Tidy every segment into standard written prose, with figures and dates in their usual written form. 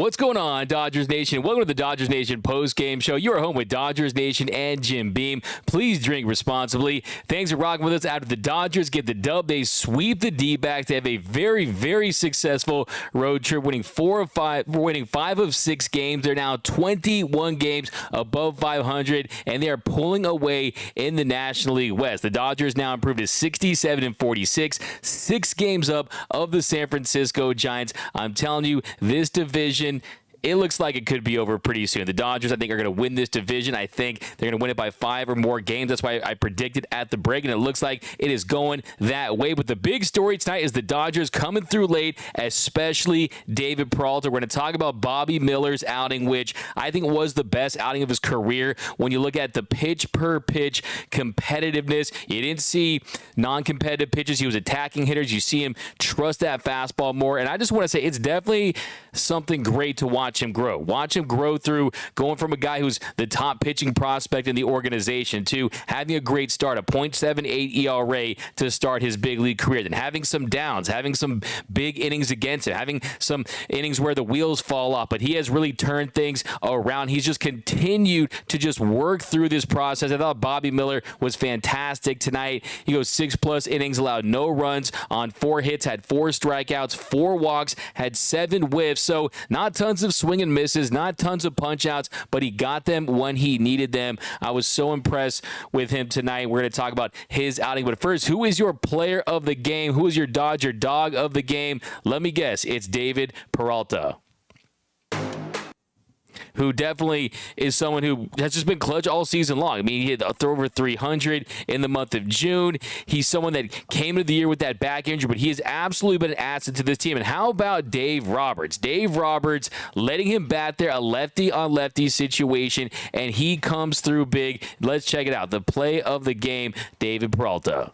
What's going on, Dodgers Nation? Welcome to the Dodgers Nation post-game show. You are home with Dodgers Nation and Jim Beam. Please drink responsibly. Thanks for rocking with us. After the Dodgers get the dub, they sweep the D-backs. They have a very, very successful road trip, winning 5 of 6 games. They're now 21 games above 500, and they are pulling away in the National League West. The Dodgers now improved to 67-46, 6 games up of the San Francisco Giants. I'm telling you, this division, it looks like it could be over pretty soon. The Dodgers, I think, are going to win this division. I think they're going to win it by 5 or more games. That's why I predicted at the break, and it looks like it is going that way. But the big story tonight is the Dodgers coming through late, especially David Peralta. We're going to talk about Bobby Miller's outing, which I think was the best outing of his career. When you look at the pitch-per-pitch competitiveness, you didn't see non-competitive pitches. He was attacking hitters. You see him trust that fastball more. And I just want to say it's definitely something great to watch him grow. Watch him grow through going from a guy who's the top pitching prospect in the organization to having a great start, a .78 ERA to start his big league career, then having some downs, having some big innings against him, having some innings where the wheels fall off, but he has really turned things around. He's just continued to just work through this process. I thought Bobby Miller was fantastic tonight. He goes 6+ innings, allowed no runs on 4 hits, had 4 strikeouts, 4 walks, had 7 whiffs. So not tons of swing and misses, not tons of punch outs, but he got them when he needed them. I was so impressed with him tonight. We're going to talk about his outing. But first, who is your player of the game? Who is your Dodger dog of the game? Let me guess. It's David Peralta, who definitely is someone who has just been clutch all season long. I mean, he hit over 300 in the month of June. He's someone that came into the year with that back injury, but he has absolutely been an asset to this team. And how about Dave Roberts? Dave Roberts letting him bat there, a lefty-on-lefty situation, and he comes through big. Let's check it out. The play of the game, David Peralta.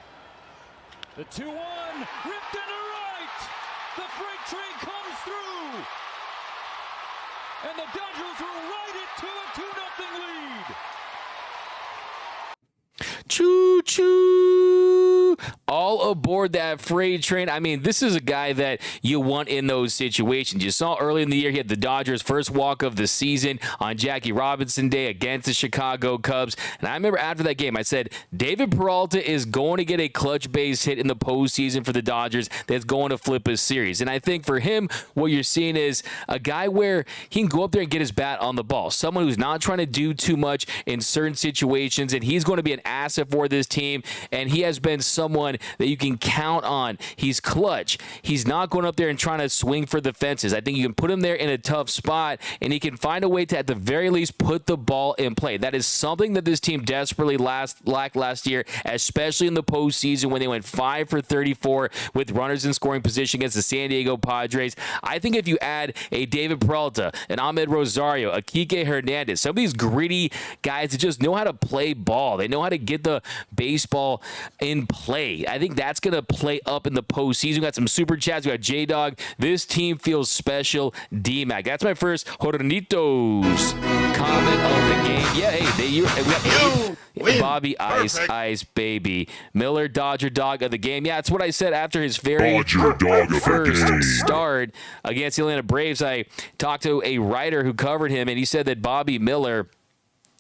The 2-1, ripped into right. The freight train comes through. And the Dodgers will ride it to a 2-0 lead. Choo-choo! All aboard that freight train. I mean, this is a guy that you want in those situations. You saw early in the year he had the Dodgers' first walk of the season on Jackie Robinson Day against the Chicago Cubs. And I remember after that game, I said, David Peralta is going to get a clutch base hit in the postseason for the Dodgers that's going to flip a series. And I think for him, what you're seeing is a guy where he can go up there and get his bat on the ball. Someone who's not trying to do too much in certain situations, and he's going to be an asset for this team. And he has been someone that you can count on. He's clutch. He's not going up there and trying to swing for the fences. I think you can put him there in a tough spot, and he can find a way to, at the very least, put the ball in play. That is something that this team desperately lacked last year, especially in the postseason when they went 5 for 34 with runners in scoring position against the San Diego Padres. I think if you add a David Peralta, an Ahmed Rosario, a Kike Hernandez, some of these gritty guys that just know how to play ball, they know how to get the baseball in play. I think that's going to play up in the postseason. We got some super chats. We got J-Dog. This team feels special. D-Mac. That's my first Hornitos comment of the game. Yeah, hey, we got Bobby Ice Baby. Miller, Dodger dog of the game. Yeah, that's what I said after his very first start against the Atlanta Braves. I talked to a writer who covered him, and he said that Bobby Miller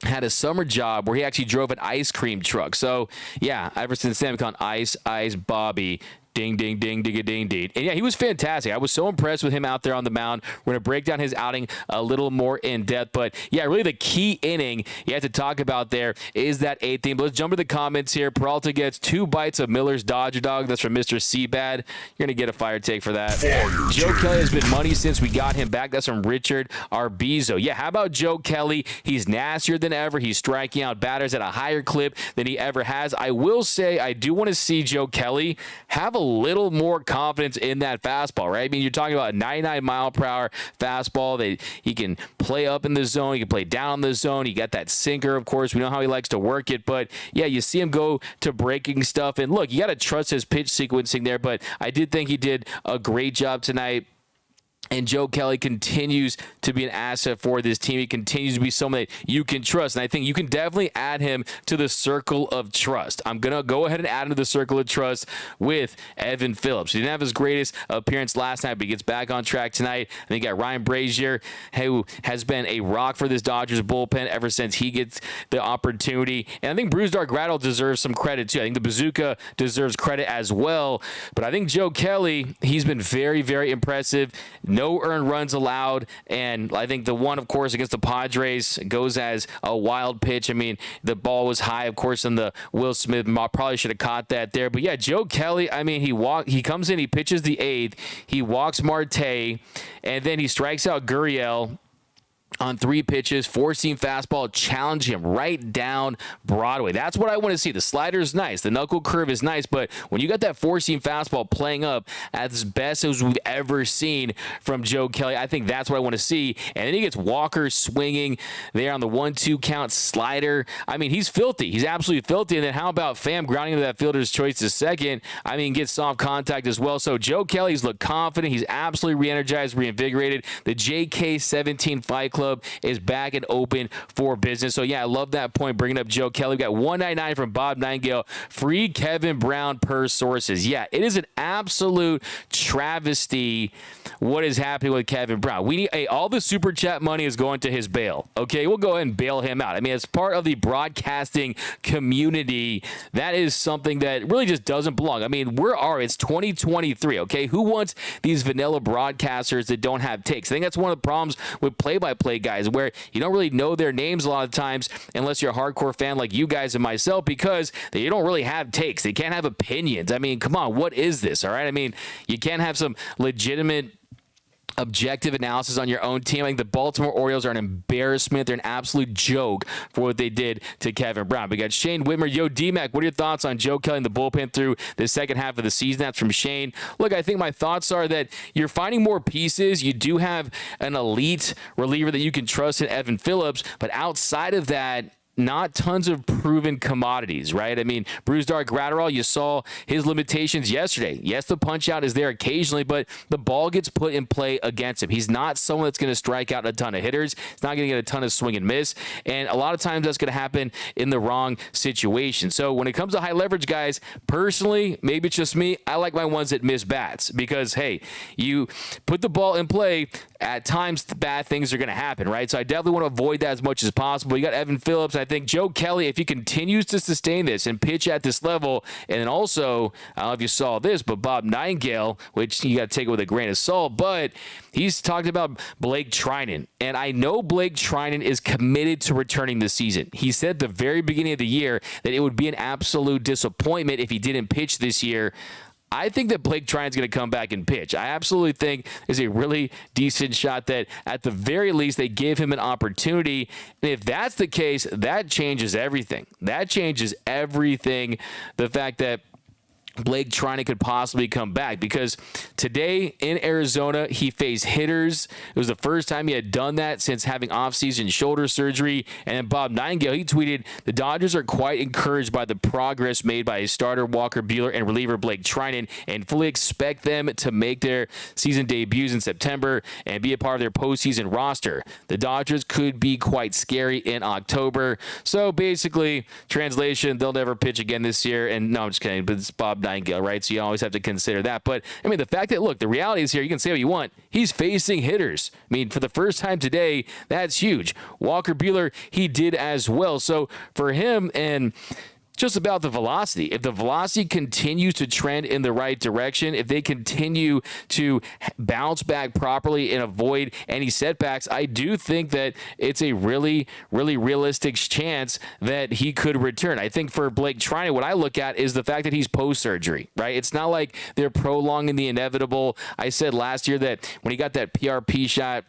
had a summer job where he actually drove an ice cream truck. So, yeah, ever since then, we call him Ice Bobby. Ding, ding, ding, ding, ding, ding. And yeah, he was fantastic. I was so impressed with him out there on the mound. We're going to break down his outing a little more in depth. But yeah, really the key inning you have to talk about there is that 8th inning. But let's jump to the comments here. Peralta gets 2 bites of Miller's Dodger dog. That's from Mr. Seabad. You're going to get a fire take for that. Joe Kelly has been money since we got him back. That's from Richard Arbizo. Yeah, how about Joe Kelly? He's nastier than ever. He's striking out batters at a higher clip than he ever has. I will say I do want to see Joe Kelly have a little more confidence in that fastball, right? I mean, you're talking about a 99-mile-per-hour fastball that he can play up in the zone. He can play down in the zone. You got that sinker, of course. We know how he likes to work it. But, yeah, you see him go to breaking stuff. And, look, you got to trust his pitch sequencing there. But I did think he did a great job tonight. And Joe Kelly continues to be an asset for this team. He continues to be someone that you can trust. And I think you can definitely add him to the circle of trust. I'm going to go ahead and add him to the circle of trust with Evan Phillips. He didn't have his greatest appearance last night, but he gets back on track tonight. I think you got Ryan Brazier, who has been a rock for this Dodgers bullpen ever since he gets the opportunity. And I think Brusdar Graterol deserves some credit, too. I think the Bazooka deserves credit as well. But I think Joe Kelly, he's been very, very impressive. No earned runs allowed, and I think the one, of course, against the Padres goes as a wild pitch. I mean, the ball was high, of course, and the Will Smith probably should have caught that there. But yeah, Joe Kelly, I mean, he comes in, he pitches the 8th, he walks Marte, and then he strikes out Gurriel on 3 pitches, 4-seam fastball, challenge him right down Broadway. That's what I want to see. The slider is nice. The knuckle curve is nice. But when you got that 4-seam fastball playing up as best as we've ever seen from Joe Kelly, I think that's what I want to see. And then he gets Walker swinging there on the 1-2 count slider. I mean, he's filthy. He's absolutely filthy. And then how about Pham grounding into that fielder's choice to second? I mean, gets soft contact as well. So Joe Kelly's looked confident. He's absolutely re-energized, reinvigorated. The JK17 Fight Club is back and open for business. So, yeah, I love that point, bringing up Joe Kelly. We got 199 from Bob Nightingale. Free Kevin Brown per sources. Yeah, it is an absolute travesty what is happening with Kevin Brown. We need all the super chat money is going to his bail. Okay, we'll go ahead and bail him out. I mean, as part of the broadcasting community, that is something that really just doesn't belong. I mean, it's 2023, okay? Who wants these vanilla broadcasters that don't have takes? I think that's one of the problems with play-by-play guys, where you don't really know their names a lot of times unless you're a hardcore fan like you guys and myself, because they don't really have takes. They can't have opinions. I mean, come on, what is this? All right. I mean, you can't have some legitimate objective analysis on your own team. I think the Baltimore Orioles are an embarrassment. They're an absolute joke for what they did to Kevin Brown. We got Shane Whitmer. Yo, D-Mac, what are your thoughts on Joe Kelly in the bullpen through the second half of the season? That's from Shane. Look, I think my thoughts are that you're finding more pieces. You do have an elite reliever that you can trust in Evan Phillips, but outside of that, not tons of proven commodities, right? I mean, Brusdar Graterol, you saw his limitations yesterday. Yes, the punch out is there occasionally, but the ball gets put in play against him. He's not someone that's going to strike out a ton of hitters. He's not going to get a ton of swing and miss. And a lot of times that's going to happen in the wrong situation. So when it comes to high leverage guys, personally, maybe it's just me, I like my ones that miss bats because, hey, you put the ball in play, at times bad things are going to happen, right? So I definitely want to avoid that as much as possible. You got Evan Phillips. I think Joe Kelly, if he continues to sustain this and pitch at this level, and then also, I don't know if you saw this, but Bob Nightingale, which you got to take it with a grain of salt, but he's talked about Blake Treinen, and I know Blake Treinen is committed to returning this season. He said at the very beginning of the year that it would be an absolute disappointment if he didn't pitch this year. I think that Blake Treinen's going to come back and pitch. I absolutely think there's a really decent shot that at the very least they give him an opportunity. And if that's the case, that changes everything. That changes everything. The fact that Blake Treinen could possibly come back, because today in Arizona, he faced hitters. It was the first time he had done that since having offseason shoulder surgery. And then Bob Nightingale, he tweeted, the Dodgers are quite encouraged by the progress made by his starter Walker Buehler and reliever Blake Treinen, and fully expect them to make their season debuts in September and be a part of their postseason roster. The Dodgers could be quite scary in October. So basically, translation, they'll never pitch again this year. And no, I'm just kidding, but it's Bob Nightingale, right? So you always have to consider that. But I mean, the fact that, look, the reality is here, you can say what you want. He's facing hitters. I mean, for the first time today, that's huge. Walker Buehler, he did as well. So for him, and just about the velocity. If the velocity continues to trend in the right direction, if they continue to bounce back properly and avoid any setbacks, I do think that it's a really, really realistic chance that he could return. I think for Blake Treinen, what I look at is the fact that he's post-surgery, right? It's not like they're prolonging the inevitable. I said last year that when he got that PRP shot,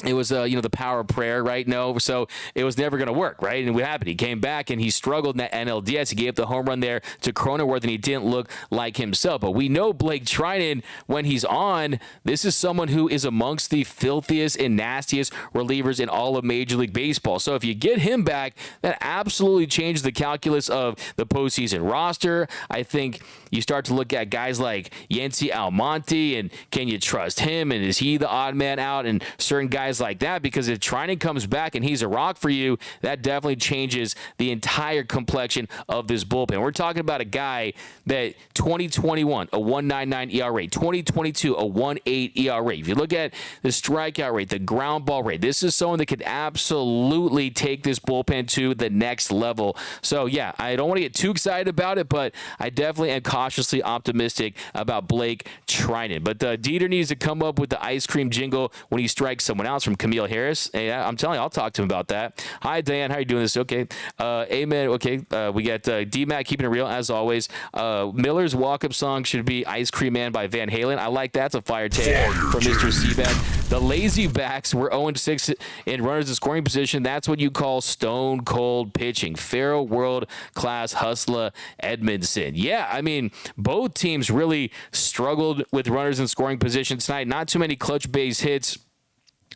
it was, the power of prayer, right? No, so it was never going to work, right? And what happened? He came back and he struggled in that NLDS. He gave up the home run there to Cronenworth, and he didn't look like himself. But we know Blake Treinen, when he's on, this is someone who is amongst the filthiest and nastiest relievers in all of Major League Baseball. So if you get him back, that absolutely changes the calculus of the postseason roster. I think you start to look at guys like Yency Almonte, and can you trust him? And is he the odd man out? And certain guys like that, because if Treinen comes back and he's a rock for you, that definitely changes the entire complexion of this bullpen. We're talking about a guy that 2021, a 1.99 ERA, 2022, a 1.8 ERA. If you look at the strikeout rate, the ground ball rate, this is someone that could absolutely take this bullpen to the next level. So, yeah, I don't want to get too excited about it, but I definitely am cautiously optimistic about Blake Treinen. But Dieter needs to come up with the ice cream jingle when he strikes someone else from Camille Harris. Hey, I'm telling you, I'll talk to him about that. Hi, Dan. How are you doing this? Okay. Amen. Okay. We got D-Mac keeping it real, as always. Miller's walk-up song should be Ice Cream Man by Van Halen. I like that. It's a fire take from Mr. Seaback. The Lazy Backs were 0-6 in runners in scoring position. That's what you call stone cold pitching. Pharaoh world-class hustler Edmondson. Yeah, I mean, both teams really struggled with runners in scoring position tonight. Not too many clutch base hits.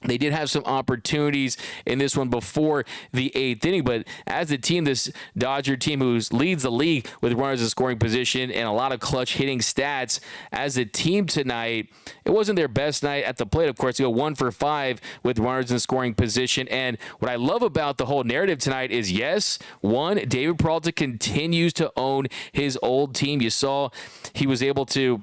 They did have some opportunities in this one before the 8th inning, but as a team, this Dodger team who leads the league with runners in scoring position and a lot of clutch hitting stats, as a team tonight, it wasn't their best night at the plate. Of course, they go 1 for 5 with runners in scoring position. And what I love about the whole narrative tonight is, yes, one, David Peralta continues to own his old team. You saw he was able to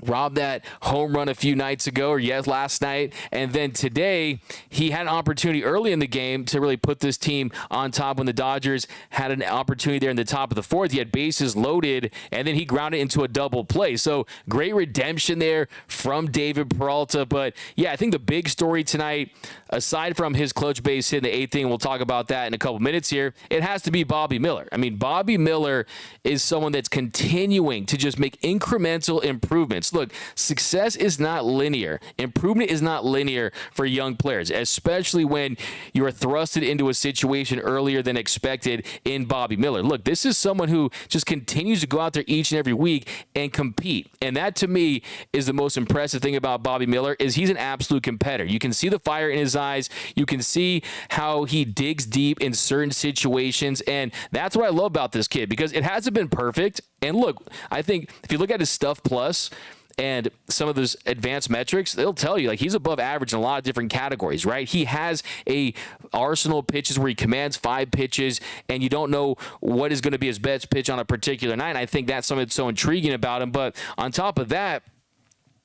robbed that home run a few nights ago, or last night. And then today, he had an opportunity early in the game to really put this team on top when the Dodgers had an opportunity there in the top of the 4th. He had bases loaded, and then he grounded into a double play. So great redemption there from David Peralta. But yeah, I think the big story tonight, aside from his clutch base hit in the 8th inning, we'll talk about that in a couple minutes here, it has to be Bobby Miller. I mean, Bobby Miller is someone that's continuing to just make incremental improvements. Look, success is not linear. Improvement is not linear for young players, especially when you are thrusted into a situation earlier than expected in Bobby Miller. Look, this is someone who just continues to go out there each and every week and compete. And that, to me, is the most impressive thing about Bobby Miller, is he's an absolute competitor. You can see the fire in his eyes. You can see how he digs deep in certain situations. And that's what I love about this kid, because it hasn't been perfect. And look, I think if you look at his stuff plus and some of those advanced metrics, they'll tell you, like, he's above average in a lot of different categories, right? He has a arsenal of pitches where he commands 5 pitches, and you don't know what is going to be his best pitch on a particular night. And I think that's something that's so intriguing about him. But on top of that,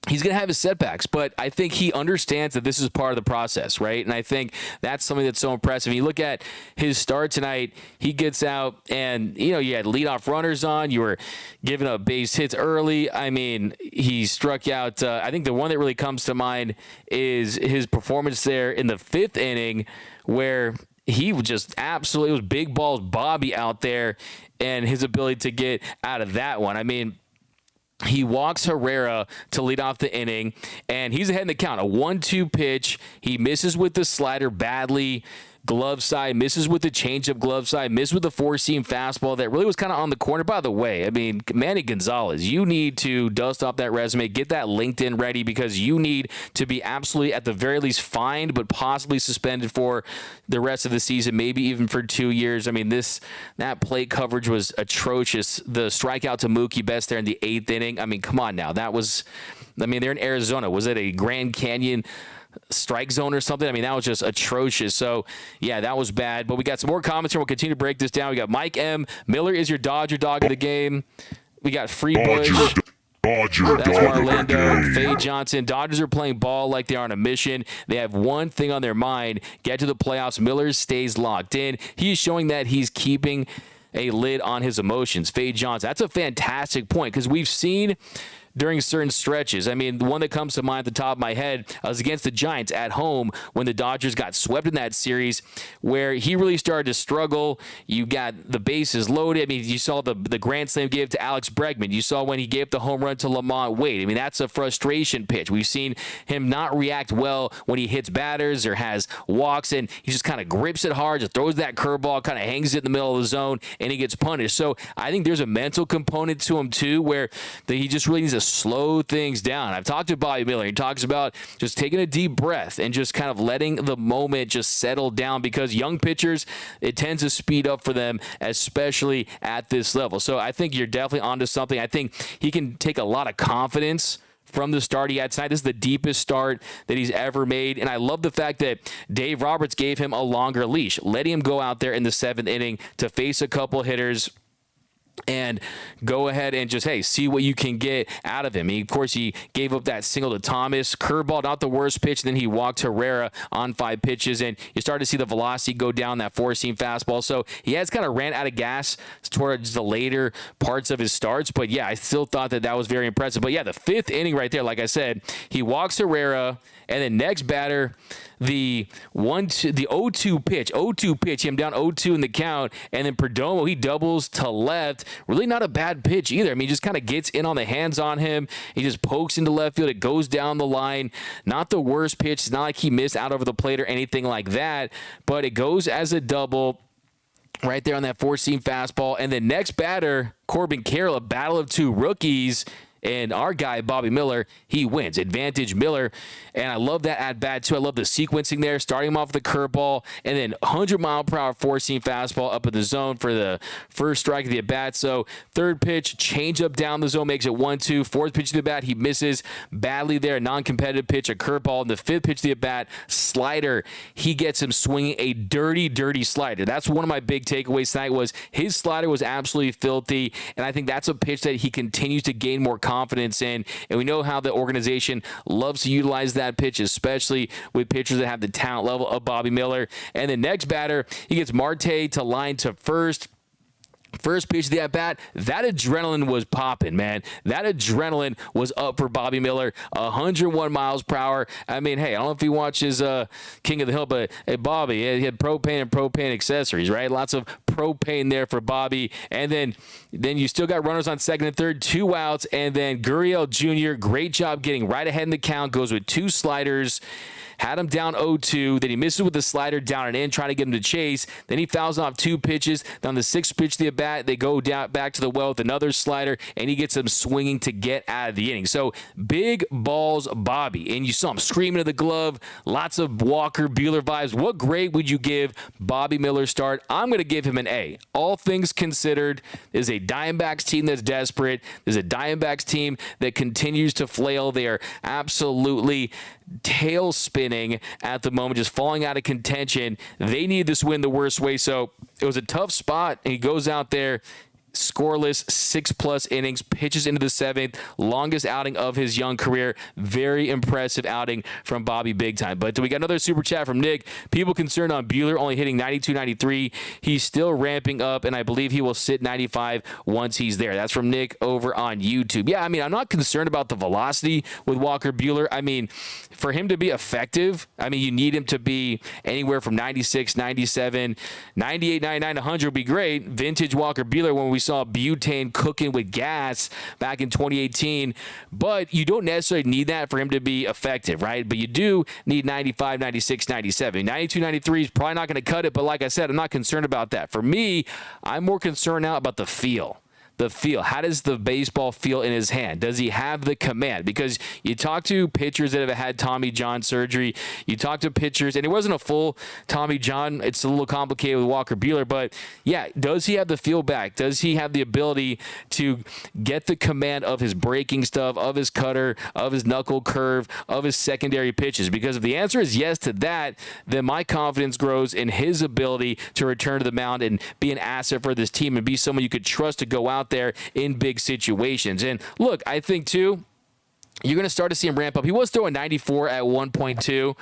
he's going to have his setbacks, but I think he understands that this is part of the process, right? And I think that's something that's so impressive. You look at his start tonight, he gets out and, you had leadoff runners on. You were giving up base hits early. I mean, he struck out. I think the one that really comes to mind is his performance there in the 5th inning, where he was just absolutely, it was big balls Bobby out there, and his ability to get out of that one. I mean, he walks Herrera to lead off the inning, and he's ahead in the count. A 1-2 pitch. He misses with the slider badly. Glove side, misses with the changeup glove side, misses with the 4-seam fastball that really was kind of on the corner. By the way, I mean, Manny Gonzalez, you need to dust off that resume, get that LinkedIn ready, because you need to be absolutely, at the very least, fined, but possibly suspended for the rest of the season, maybe even for 2 years. I mean, that plate coverage was atrocious. The strikeout to Mookie Betts there in the 8th inning. I mean, come on now. They're in Arizona. Was it a Grand Canyon strike zone or something? I mean, that was just atrocious. So, yeah, that was bad. But we got some more comments here. We'll continue to break this down. We got Mike M. Miller is your Dodger dog of the game. We got Free Bush. That's Orlando. Faye Johnson. Dodgers are playing ball like they are on a mission. They have one thing on their mind: get to the playoffs. Miller stays locked in. He's showing that he's keeping a lid on his emotions. Faye Johnson. That's a fantastic point, because we've seen during certain stretches. I mean, the one that comes to mind at the top of my head was against the Giants at home when the Dodgers got swept in that series, where he really started to struggle. You got the bases loaded. I mean, you saw the grand slam he gave to Alex Bregman. You saw when he gave the home run to Lamont Wade. I mean, that's a frustration pitch. We've seen him not react well when he hits batters or has walks, and he just kind of grips it hard, just throws that curveball, kind of hangs it in the middle of the zone, and he gets punished. So I think there's a mental component to him too, where he just really needs to slow things down. I've talked to Bobby Miller. He talks about just taking a deep breath and just kind of letting the moment just settle down, because young pitchers, it tends to speed up for them, especially at this level. So I think you're definitely onto something. I think he can take a lot of confidence from the start he had tonight. This is the deepest start that he's ever made, and I love the fact that Dave Roberts gave him a longer leash, letting him go out there in the 7th inning to face a couple hitters and go ahead and just, hey, see what you can get out of him. Of course, he gave up that single to Thomas. Curveball, not the worst pitch. Then he walked Herrera on 5 pitches, and you start to see the velocity go down, that 4-seam fastball. So he has kind of ran out of gas towards the later parts of his starts. But, yeah, I still thought that was very impressive. But, yeah, the 5th inning right there, like I said, he walks Herrera, and then next batter, the 0-2 pitch, him down 0-2 in the count, and then Perdomo, he doubles to left. Really not a bad pitch either. I mean, he just kind of gets in on the hands on him. He just pokes into left field. It goes down the line. Not the worst pitch. It's not like he missed out over the plate or anything like that, but it goes as a double right there on that 4-seam fastball. And then next batter, Corbin Carroll, a battle of 2 rookies. And our guy, Bobby Miller, he wins. Advantage Miller. And I love that at-bat, too. I love the sequencing there, starting him off with the curveball, and then 100-mile-per-hour 4-seam fastball up in the zone for the first strike of the at-bat. So 3rd pitch, change up down the zone, makes it 1-2. 4th pitch of the at-bat, he misses badly there. Non-competitive pitch, a curveball. And the 5th pitch of the at-bat, slider. He gets him swinging a dirty, dirty slider. That's one of my big takeaways tonight, was his slider was absolutely filthy, and I think that's a pitch that he continues to gain more confidence in, and we know how the organization loves to utilize that pitch, especially with pitchers that have the talent level of Bobby Miller. And the next batter, he gets Marte to line to first. First pitch of the at-bat, that adrenaline was popping, man. That adrenaline was up for Bobby Miller, 101 miles per hour. I mean, hey, I don't know if he watches King of the Hill, but hey, Bobby, he had propane and propane accessories, right? Lots of propane there for Bobby. And then you still got runners on 2nd and 3rd, 2 outs, and then Gurriel Jr., great job getting right ahead in the count, goes with 2 sliders. Had him down 0-2. Then he misses with the slider down and in, trying to get him to chase. Then he fouls off 2 pitches. Then on the 6th pitch of the at-bat, they go down back to the well with another slider, and he gets him swinging to get out of the inning. So big balls, Bobby. And you saw him screaming at the glove. Lots of Walker Buehler vibes. What grade would you give Bobby Miller's start? I'm going to give him an A. All things considered, there's a Diamondbacks team that's desperate. There's a Diamondbacks team that continues to flail. They are absolutely tail spinning at the moment, just falling out of contention. They need this win the worst way, so it was a tough spot, and he goes out there scoreless, 6+ innings, pitches into the 7th, longest outing of his young career. Very impressive outing from Bobby big time. But we got another super chat from Nick. People concerned on Buehler only hitting 92, 93. He's still ramping up, and I believe he will sit 95 once he's there. That's from Nick over on YouTube. Yeah, I mean, I'm not concerned about the velocity with Walker Buehler. I mean, for him to be effective, I mean, you need him to be anywhere from 96, 97, 98, 99, 100 would be great. Vintage Walker Buehler when we saw butane cooking with gas back in 2018, but you don't necessarily need that for him to be effective, right? But you do need 95, 96, 97. 92, 93 is probably not going to cut it, but like I said, I'm not concerned about that. For me, I'm more concerned now about the feel. How does the baseball feel in his hand? Does he have the command? Because you talk to pitchers that have had Tommy John surgery. You talk to pitchers, and it wasn't a full Tommy John. It's a little complicated with Walker Buehler, but yeah, does he have the feel back? Does he have the ability to get the command of his breaking stuff, of his cutter, of his knuckle curve, of his secondary pitches? Because if the answer is yes to that, then my confidence grows in his ability to return to the mound and be an asset for this team and be someone you could trust to go out there in big situations. And look, I think too, you're going to start to see him ramp up. He was throwing 94 at 1.2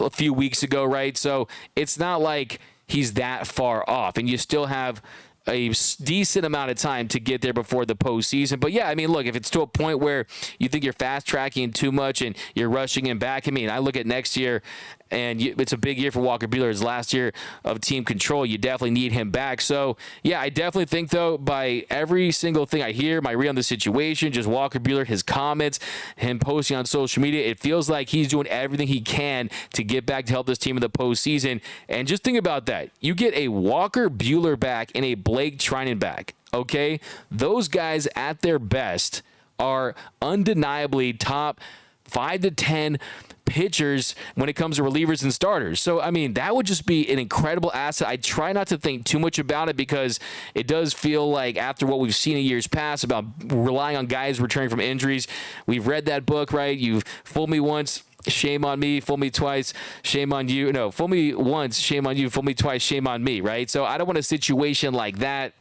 a few weeks ago, right? So it's not like he's that far off. And you still have a decent amount of time to get there before the postseason. But yeah, I mean, look, if it's to a point where you think you're fast tracking too much and you're rushing him back, I mean, I look at next year, and it's a big year for Walker Buehler. His last year of team control. You definitely need him back. So, yeah, I definitely think, though, by every single thing I hear, my read on the situation, just Walker Buehler, his comments, him posting on social media, it feels like he's doing everything he can to get back to help this team in the postseason. And just think about that. You get a Walker Buehler back and a Blake Treinen back, okay? Those guys at their best are undeniably top 5 to 10 pitchers when it comes to relievers and starters. So, I mean, that would just be an incredible asset. I try not to think too much about it because it does feel like after what we've seen in years past about relying on guys returning from injuries, we've read that book, right? You've fooled me once, shame on me. Fool me twice, shame on you. No, fool me once, shame on you. Fool me twice, shame on me, right? So I don't want a situation like that.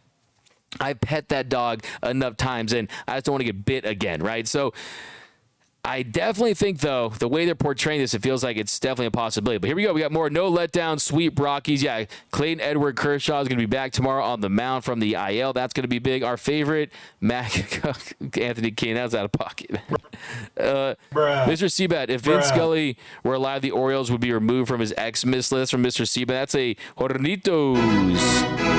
I pet that dog enough times, and I just don't want to get bit again, right? So I definitely think, though, the way they're portraying this, it feels like it's definitely a possibility. But here we go. We got more no letdown, sweep Rockies. Yeah, Clayton Edward Kershaw is going to be back tomorrow on the mound from the IL. That's going to be big. Our favorite, Anthony Kane, that was out of pocket. Mr. Seabat, if Vince Scully were alive, the Orioles would be removed from his X-Miss list from Mr. Seabat. That's a Hornitos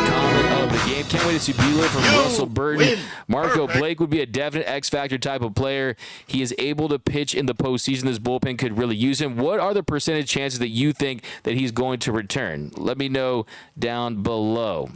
comment of the game. Can't wait to see Buehler from Russell Burton. Marco Blake would be a definite X-Factor type of player. He is able to pitch in the postseason. This bullpen could really use him. What are the percentage chances that you think that he's going to return? Let me know down below.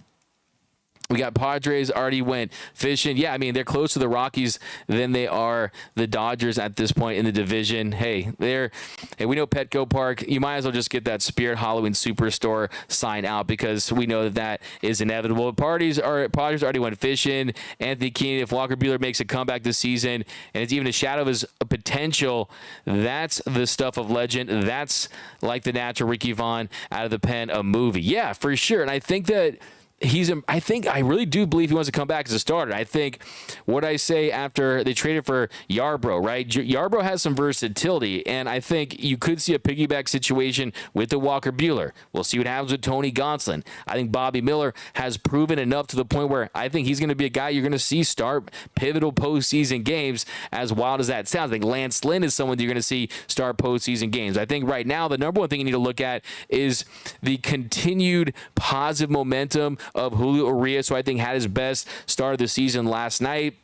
We got Padres already went fishing. Yeah, I mean, they're closer to the Rockies than they are the Dodgers at this point in the division. Hey, we know Petco Park. You might as well just get that Spirit Halloween Superstore sign out because we know that is inevitable. Padres already went fishing. Anthony Keenan, if Walker Buehler makes a comeback this season and it's even a shadow of his potential, that's the stuff of legend. That's like the natural Ricky Vaughn out of the pen, a movie. Yeah, for sure. And I think that I really do believe he wants to come back as a starter. I think what I say after they traded for Yarbrough, right? Yarbrough has some versatility, and I think you could see a piggyback situation with the Walker Buehler. We'll see what happens with Tony Gonsolin. I think Bobby Miller has proven enough to the point where I think he's going to be a guy you're going to see start pivotal postseason games, as wild as that sounds. I think Lance Lynn is someone you're going to see start postseason games. I think right now the number one thing you need to look at is the continued positive momentum of Julio Urias, who I think had his best start of the season last night.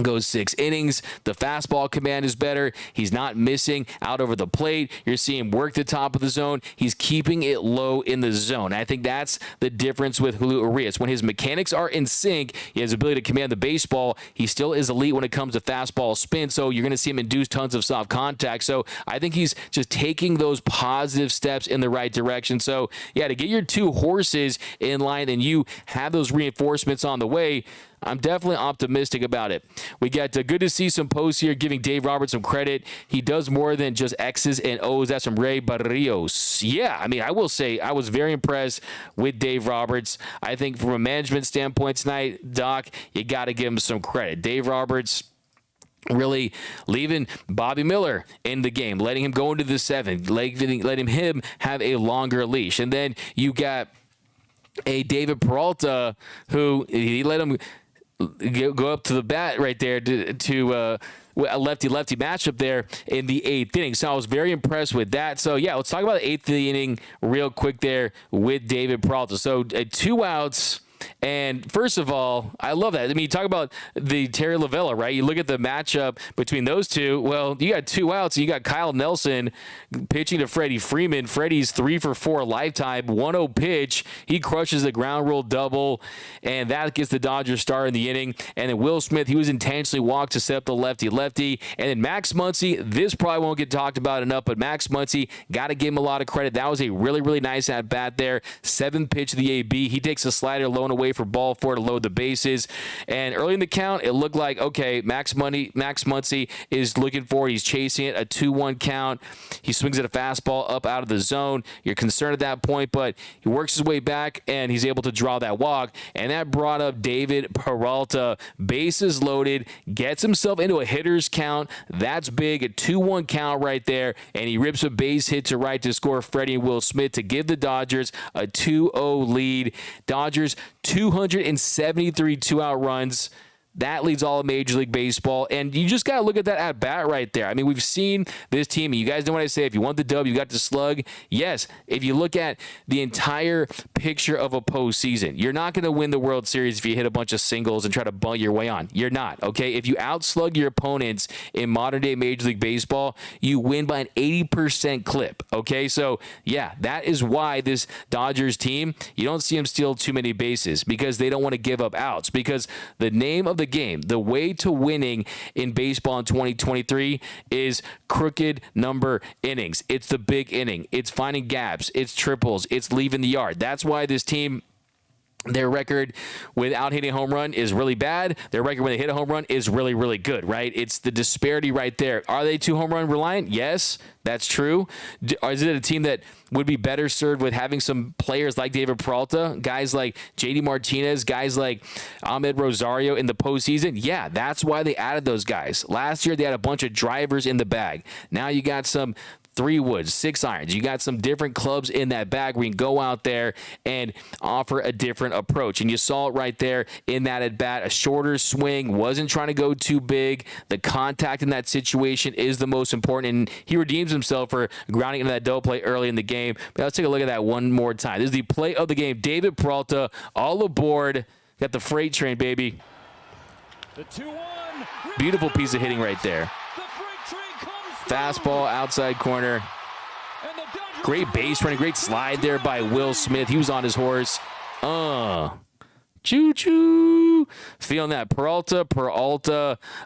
Goes 6 innings. The fastball command is better. He's not missing out over the plate. You're seeing him work the top of the zone. He's keeping it low in the zone. I think that's the difference with Julio Urias. When his mechanics are in sync, he has the ability to command the baseball. He still is elite when it comes to fastball spin, so you're going to see him induce tons of soft contact. So I think he's just taking those positive steps in the right direction. So, yeah, to get your 2 horses in line and you have those reinforcements on the way, I'm definitely optimistic about it. We got good to see some posts here giving Dave Roberts some credit. He does more than just X's and O's. That's from Ray Barrios. Yeah, I mean, I will say I was very impressed with Dave Roberts. I think from a management standpoint tonight, Doc, you got to give him some credit. Dave Roberts really leaving Bobby Miller in the game, letting him go into the 7th, letting him have a longer leash. And then you got a David Peralta who he let him go up to the bat right there to a lefty-lefty matchup there in the 8th inning. So I was very impressed with that. So, yeah, let's talk about the 8th inning real quick there with David Peralta. So 2 outs. And first of all, I love that. I mean, you talk about the Terry Lavella, right? You look at the matchup between those two. Well, you got 2 outs. You got Kyle Nelson pitching to Freddie Freeman. Freddie's 3 for 4 lifetime, 1-0 pitch. He crushes the ground rule double, and that gets the Dodgers star in the inning. And then Will Smith, he was intentionally walked to set up the lefty-lefty. And then Max Muncy, this probably won't get talked about enough, but Max Muncy, got to give him a lot of credit. That was a really, really nice at-bat there. 7th pitch of the AB. He takes a slider low and away for ball 4 to load the bases. And early in the count, it looked like, okay, Max Muncy is looking for it. He's chasing it, a 2-1 count. He swings at a fastball up out of the zone. You're concerned at that point, but he works his way back, and he's able to draw that walk. And that brought up David Peralta. Bases loaded, gets himself into a hitter's count. That's big, a 2-1 count right there. And he rips a base hit to right to score Freddie and Will Smith to give the Dodgers a 2-0 lead. Dodgers 273 two-out runs. That leads all of Major League Baseball, and you just got to look at that at-bat right there. I mean, we've seen this team, and you guys know what I say, if you want the dub, you got to slug. Yes, if you look at the entire picture of a postseason, you're not going to win the World Series if you hit a bunch of singles and try to bunt your way on. You're not, okay? If you outslug your opponents in modern-day Major League Baseball, you win by an 80% clip, okay? So, yeah, that is why this Dodgers team, you don't see them steal too many bases because they don't want to give up outs, because the name of the game, the way to winning in baseball in 2023 is crooked number innings. It's the big inning. It's finding gaps. It's triples. It's leaving the yard. That's why this team, their record without hitting a home run is really bad. Their record when they hit a home run is really, really good, right? It's the disparity right there. Are they 2 home run reliant? Yes, that's true. Is it a team that would be better served with having some players like David Peralta, guys like JD Martinez, guys like Ahmed Rosario in the postseason? Yeah, that's why they added those guys. Last year, they had a bunch of drivers in the bag. Now you got some 3-woods, 6-irons. You got some different clubs in that bag where you can go out there and offer a different approach. And you saw it right there in that at-bat. A shorter swing, wasn't trying to go too big. The contact in that situation is the most important, and he redeems himself for grounding into that double play early in the game. But let's take a look at that one more time. This is the play of the game. David Peralta, all aboard. Got the freight train, baby. The 2-1. Beautiful piece of hitting right there. Fastball, outside corner. Great base running, great slide there by Will Smith. He was on his horse. Choo-choo. Feeling that. Peralta,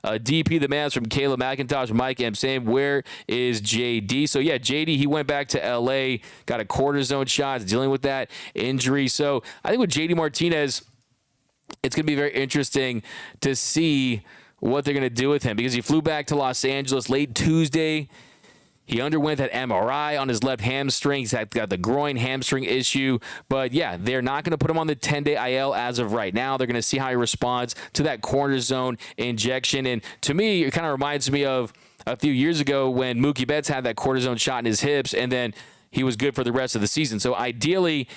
DP the man from Caleb McIntosh, Mike M. Sam. Where is JD? So, yeah, JD, he went back to L.A., got a cortisone shot, dealing with that injury. So, I think with JD Martinez, it's going to be very interesting to see what they're going to do with him, because he flew back to Los Angeles late Tuesday. He underwent that MRI on his left hamstring. He's got the groin hamstring issue. But, yeah, they're not going to put him on the 10-day IL as of right now. They're going to see how he responds to that cortisone injection. And to me, it kind of reminds me of a few years ago when Mookie Betts had that cortisone shot in his hips, and then he was good for the rest of the season. So, ideally,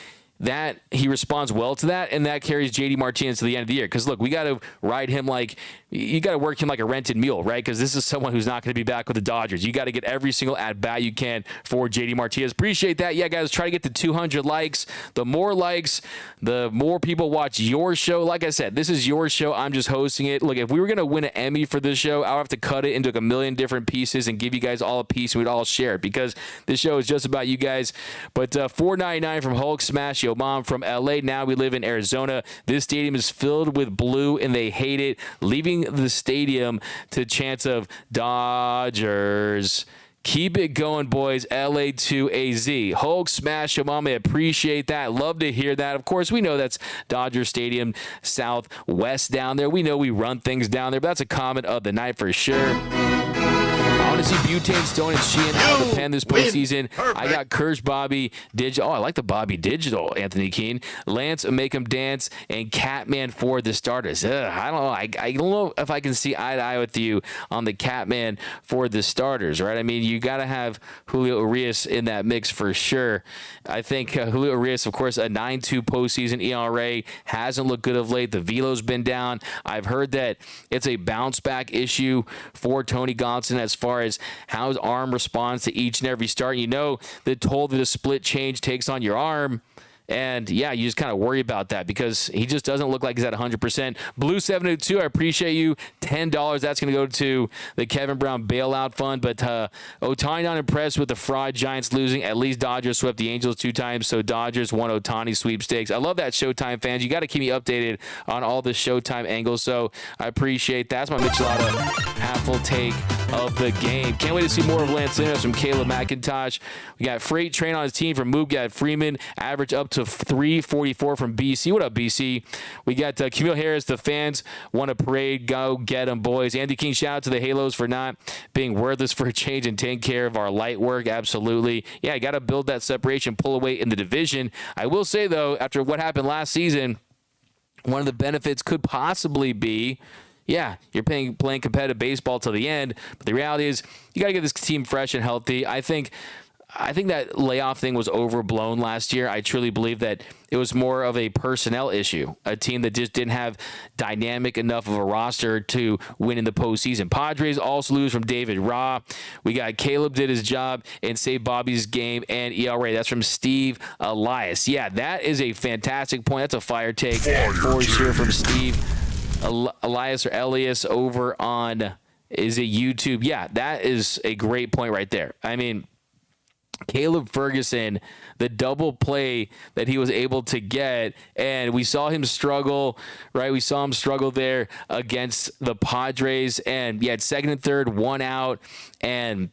that he responds well to that, and that carries JD Martinez to the end of the year. Because, look, we got to ride him like – you got to work him like a rented mule, right? Because this is someone who's not going to be back with the Dodgers. You got to get every single at-bat you can for JD Martinez. Appreciate that. Yeah, guys, try to get to 200 likes. The more likes, the more people watch your show. Like I said, this is your show. I'm just hosting it. Look, if we were going to win an Emmy for this show, I would have to cut it into like a million different pieces and give you guys all a piece, and we'd all share it, because this show is just about you guys. But $4.99 from Hulk Smash, yo mom from LA. Now we live in Arizona. This stadium is filled with blue, and they hate it. Leaving the stadium to chants of Dodgers. Keep it going, boys. LA to AZ. Hulk Smash, your mama. Appreciate that. Love to hear that. Of course, we know that's Dodger Stadium Southwest down there. We know we run things down there, but that's a comment of the night for sure. I want to see Butane, Stone, and Sheehan out of the pen this postseason. I got Kirsch, Bobby, Digital. Oh, I like the Bobby Digital, Anthony Keene. Lance, Make 'em Dance, and Catman for the starters. I don't know. I don't know if I can see eye to eye with you on the Catman for the starters, right? I mean, you got to have Julio Urias in that mix for sure. I think Julio Urias, of course, a 9.2 postseason ERA, hasn't looked good of late. The velo's been down. I've heard that it's a bounce-back issue for Tony Gonsolin as far as how his arm responds to each and every start. You know the toll that a split change takes on your arm. And, yeah, you just kind of worry about that because he just doesn't look like he's at 100%. Blue 702, I appreciate you. $10. That's going to go to the Kevin Brown bailout fund. But Ohtani not impressed with the fraud Giants losing. At least Dodgers swept the Angels 2 times, so Dodgers won Ohtani sweepstakes. I love that, Showtime fans. You got to keep me updated on all the Showtime angles, so I appreciate that. That's my Michelada half-full take of the game. Can't wait to see more of Lance Lynn from Caleb McIntosh. We got Freight Train on his team from Moog. Got Freeman, average up to 344 from BC. What up, BC? We got Camille Harris. The fans want a parade. Go get them, boys. Andy King, shout out to the Halos for not being worthless for a change and taking care of our light work. Absolutely. Yeah, you got to build that separation, pull away in the division. I will say, though, after what happened last season, one of the benefits could possibly be, yeah, you're playing competitive baseball till the end, but the reality is you got to get this team fresh and healthy. I think I think that layoff thing was overblown last year. I truly believe that it was more of a personnel issue, a team that just didn't have dynamic enough of a roster to win in the postseason. Padres also lose from David Raw. We got Caleb did his job and saved Bobby's game and ERA. That's from Steve Elias. Yeah, that is a fantastic point. That's a fire take for sure from Steve Elias or Elias over on, is it YouTube? Yeah, that is a great point right there. I mean, Caleb Ferguson, the double play that he was able to get, and we saw him struggle, right? We saw him struggle there against the Padres, and he had second and third, one out, and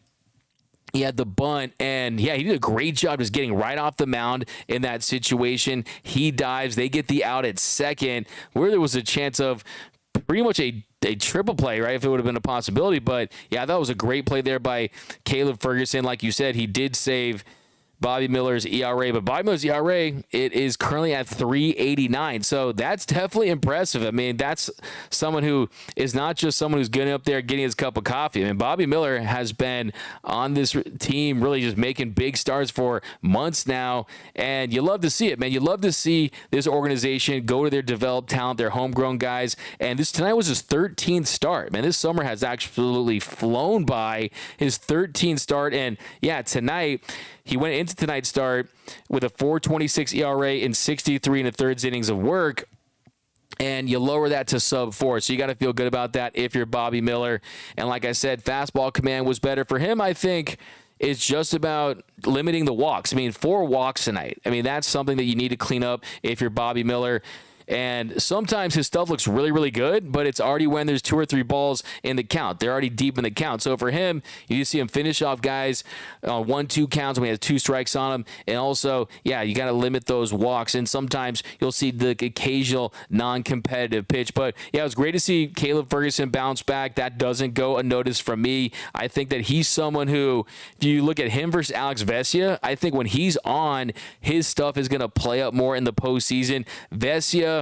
he had the bunt, and yeah, he did a great job just getting right off the mound in that situation. He dives, they get the out at second, where there was a chance of pretty much a triple play, right, if it would have been a possibility. But yeah, that was a great play there by Caleb Ferguson. Like you said, he did save Bobby Miller's ERA, but Bobby Miller's ERA, it is currently at 3.89. So that's definitely impressive. I mean, that's someone who is not just someone who's getting up there getting his cup of coffee. I mean, Bobby Miller has been on this team really just making big starts for months now, and you love to see it, man. You love to see this organization go to their developed talent, their homegrown guys, and this tonight was his 13th start. Man, this summer has absolutely flown by, his 13th start, and yeah, tonight, he went into tonight's start with a 4.26 ERA in 63 and a third innings of work, and you lower that to sub-4. So you got to feel good about that if you're Bobby Miller. And like I said, fastball command was better for him. I think it's just about limiting the walks. I mean, 4 walks tonight. I mean, that's something that you need to clean up if you're Bobby Miller. And sometimes his stuff looks really, really good, but it's already when there's 2 or 3 balls in the count. They're already deep in the count. So for him, you just see him finish off guys on 1-2 counts when he has 2 strikes on him. And also, yeah, you got to limit those walks. And sometimes you'll see the occasional non-competitive pitch. But yeah, it was great to see Caleb Ferguson bounce back. That doesn't go unnoticed from me. I think that he's someone who, if you look at him versus Alex Vesia, I think when he's on, his stuff is going to play up more in the postseason. Vesia,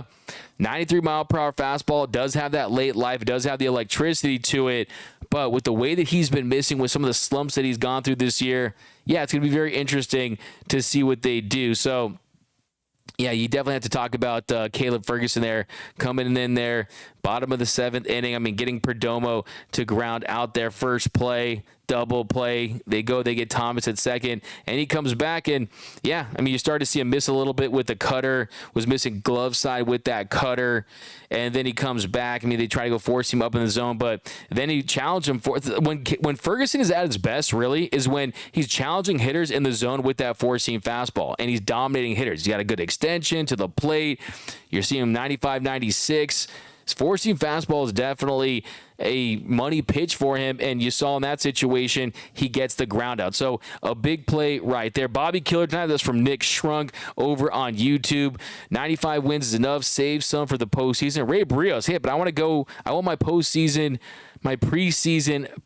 93-mile-per-hour fastball, does have that late life. It does have the electricity to it. But with the way that he's been missing with some of the slumps that he's gone through this year, yeah, it's going to be very interesting to see what they do. So, yeah, you definitely have to talk about Caleb Ferguson there, coming in there, bottom of the 7th inning. I mean, getting Perdomo to ground out their first play, double play. They get Thomas at second, and he comes back, and yeah, I mean, you start to see him miss a little bit with the cutter, was missing glove side with that cutter, and then he comes back. I mean, they try to go force him up in the zone, but then he challenged him for when Ferguson is at his best, really, is when he's challenging hitters in the zone with that four-seam fastball, and he's dominating hitters. He's got a good extension to the plate. You're seeing him 95, 96. His four-seam fastball is definitely a money pitch for him, and you saw in that situation, he gets the ground out. So a big play right there. Bobby Killer tonight, that's from Nick Shrunk over on YouTube. 95 wins is enough. Save some for the postseason. Ray Barrios, hey, but I want my preseason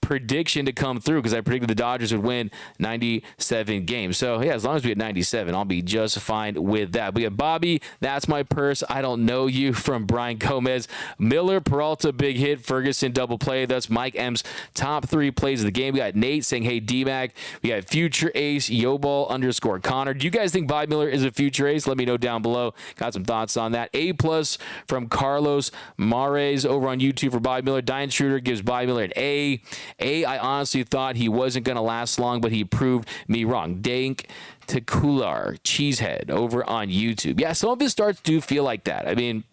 prediction to come through because I predicted the Dodgers would win 97 games. So, yeah, as long as we get 97, I'll be just fine with that. But, yeah, Bobby, that's my purse. I don't know you from Brian Gomez. Miller, Peralta, big hit. Ferguson, double play. That's Mike M's top 3 plays of the game. We got Nate saying, hey, D-Mac. We got future ace, Yobal _ Connor. Do you guys think Bobby Miller is a future ace? Let me know down below. Got some thoughts on that. A+ from Carlos Mares over on YouTube for Bobby Miller. Diane Schroeder gives Bobby Miller an A. I honestly thought he wasn't going to last long, but he proved me wrong. Dank Tekular, Cheesehead over on YouTube. Yeah, some of his starts do feel like that. I mean,